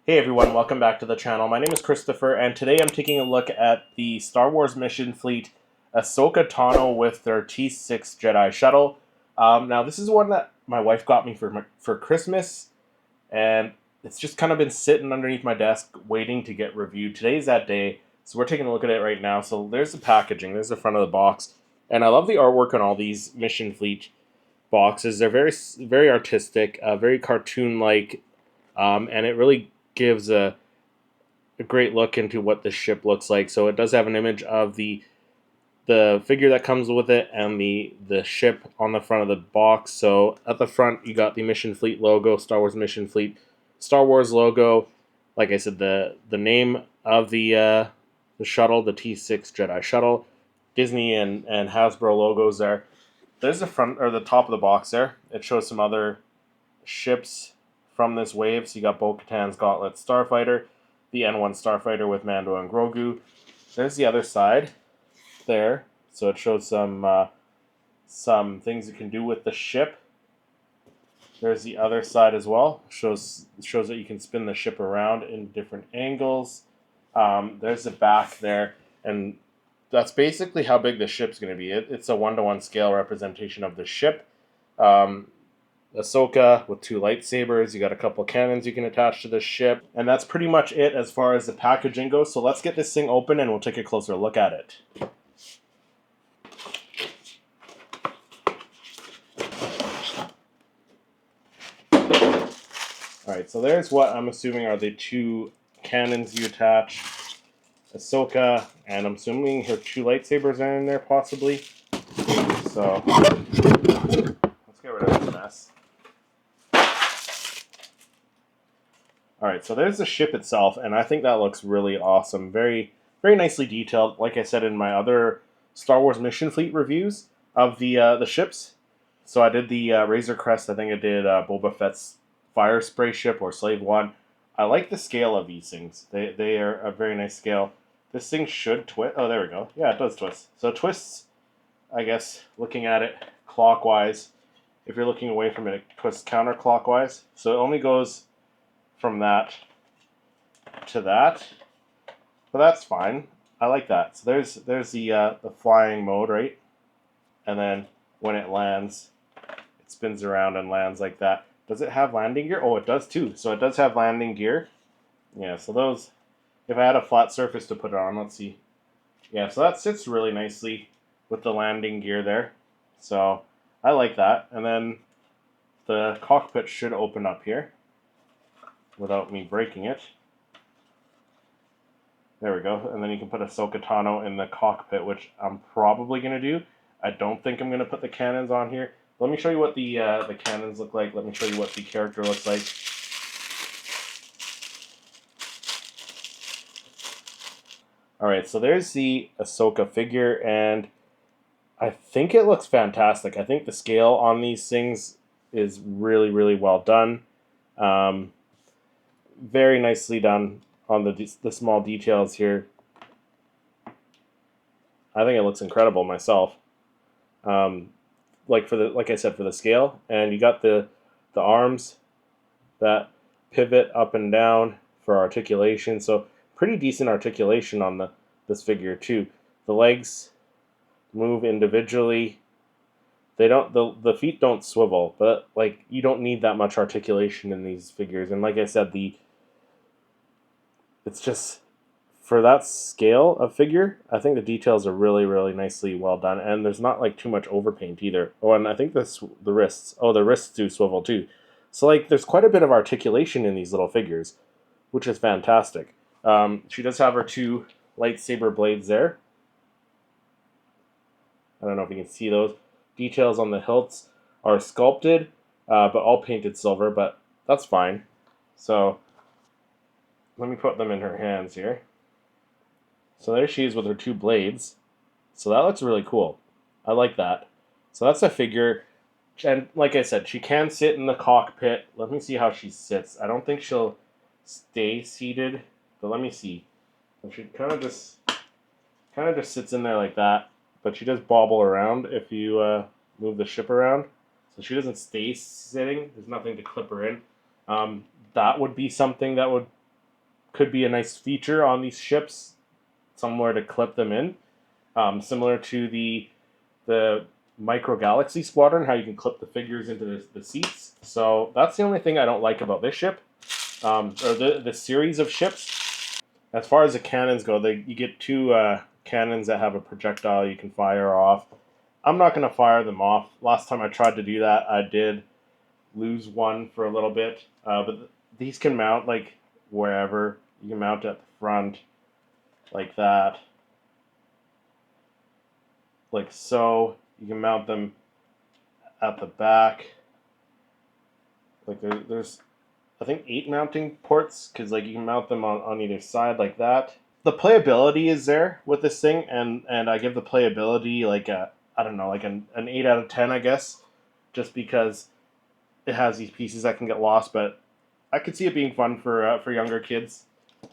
Hey everyone, welcome back to the channel. My name is Christopher, and today I'm taking a look at the Star Wars mission fleet Ahsoka Tano with their T-6 Jedi Shuttle. Now this is one that my wife got me for Christmas, and it's just kind of been sitting underneath my desk waiting to get reviewed. Today's that day, so we're taking a look at it right now. So there's the packaging, there's the front of the box, and I love the artwork on all these mission fleet boxes. They're very artistic, very cartoon-like, and it really gives a great look into what the ship looks like. So it does have an image of the figure that comes with it and the ship on the front of the box. So at the front you got the Mission Fleet logo, Star Wars Mission Fleet, Star Wars logo. Like I said, the name of the shuttle, the T-6 Jedi Shuttle, Disney and Hasbro logos there. There's the front or the top of the box there. It shows some other ships from this wave. So you got Bo-Katan's Gauntlet Starfighter, the N1 Starfighter with Mando and Grogu. There's the other side there. So it shows some things you can do with the ship. There's the other side as well. Shows that you can spin the ship around in different angles. There's the back there, and that's basically how big the ship's going to be. It's a 1-to-1 scale representation of the ship. Ahsoka with 2 lightsabers. You got a couple cannons you can attach to the ship. And that's pretty much it as far as the packaging goes. So let's get this thing open and we'll take a closer look at it. Alright, so there's what I'm assuming are the 2 cannons you attach. Ahsoka, and I'm assuming her 2 lightsabers are in there possibly. So let's get rid of this mess. Alright, so there's the ship itself, and I think that looks really awesome. Very, very nicely detailed. Like I said in my other Star Wars Mission Fleet reviews of the ships. So I did the Razor Crest, I think I did Boba Fett's Fire Spray ship, or Slave One. I like the scale of these things. They are a very nice scale. This thing should twist. Oh, there we go. Yeah, it does twist. So it twists, I guess, looking at it clockwise. If you're looking away from it, it twists counterclockwise. So it only goes from that to that, but that's fine. I like that. So there's the flying mode, right? And then when it lands, it spins around and lands like that. Does it have landing gear? Oh, it does too. So it does have landing gear. Yeah, so those, if I had a flat surface to put it on, let's see. Yeah, so that sits really nicely with the landing gear there. So I like that. And then the cockpit should open up here without me breaking it. There we go. And then you can put Ahsoka Tano in the cockpit, which I'm probably going to do. I don't think I'm going to put the cannons on here. Let me show you what the cannons look like. Let me show you what the character looks like. Alright, so there's the Ahsoka figure, and I think it looks fantastic. I think the scale on these things is really, really well done. Very nicely done on the small details here. I think it looks incredible myself. Like I said, for the scale, and you got the arms that pivot up and down for articulation. So pretty decent articulation on this figure too. The legs move individually. They don't the feet don't swivel, but like you don't need that much articulation in these figures. And like I said, it's just for that scale of figure, I think the details are really, really nicely well done, and there's not like too much overpaint either. Oh, and I think the wrists. Oh, the wrists do swivel too. So like, there's quite a bit of articulation in these little figures, which is fantastic. She does have her 2 lightsaber blades there. I don't know if you can see those. Details on the hilts are sculpted, but all painted silver, but that's fine. So let me put them in her hands here. So there she is with her 2 blades. So that looks really cool. I like that. So that's a figure. And like I said, she can sit in the cockpit. Let me see how she sits. I don't think she'll stay seated, but let me see. She kind of just sits in there like that. But she does bobble around if you move the ship around. So she doesn't stay sitting. There's nothing to clip her in. That would be something that would could be a nice feature on these ships, somewhere to clip them in, similar to the Micro Galaxy Squadron, how you can clip the figures into the seats. So that's the only thing I don't like about this ship, or the series of ships. As far as the cannons go, you get two cannons that have a projectile you can fire off. I'm not going to fire them off. Last time I tried to do that, I did lose one for a little bit. But these can mount like wherever. You can mount at the front like that. Like so. You can mount them at the back. Like there's I think 8 mounting ports, because like you can mount them on either side like that. The playability is there with this thing, and I give the playability like I don't know, like an 8 out of 10, I guess, just because it has these pieces that can get lost. But I could see it being fun for younger kids.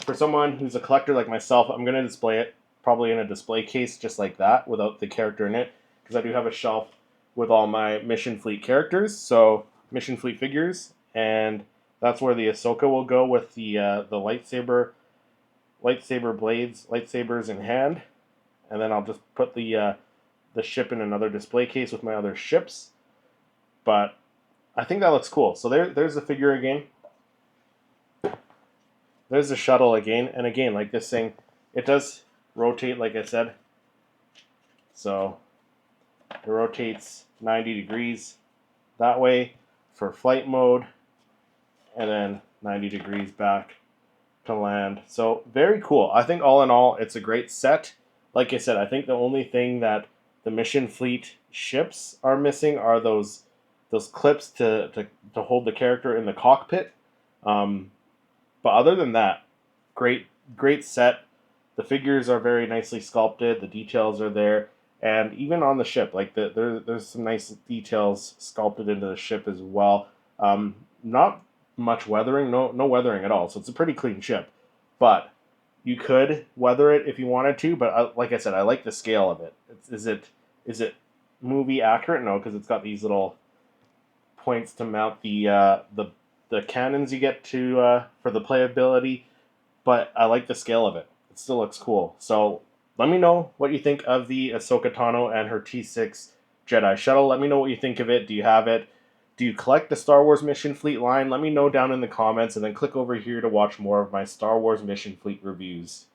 For someone who's a collector like myself, I'm gonna display it probably in a display case just like that without the character in it, because I do have a shelf with all my Mission Fleet characters, so Mission Fleet figures, and that's where the Ahsoka will go with the lightsaber blades, lightsabers in hand, and then I'll just put the ship in another display case with my other ships. But I think that looks cool. So there's the figure again. There's the shuttle again, and again, like this thing, it does rotate, like I said. So it rotates 90 degrees that way for flight mode, and then 90 degrees back to land. So very cool. I think all in all, it's a great set. Like I said, I think the only thing that the Mission Fleet ships are missing are those clips to hold the character in the cockpit. But other than that, great set. The figures are very nicely sculpted. The details are there, and even on the ship, like there's some nice details sculpted into the ship as well. Not much weathering, no weathering at all. So it's a pretty clean ship, but you could weather it if you wanted to. But like I said, I like the scale of it. Is it movie accurate? No, because it's got these little points to mount the cannons you get to for the playability. But I like the scale of it. It still looks cool. So let me know what you think of the Ahsoka Tano and her T-6 Jedi Shuttle. Let me know what you think of it. Do you have it? Do you collect the Star Wars Mission Fleet line? Let me know down in the comments, and then click over here to watch more of my Star Wars Mission Fleet reviews.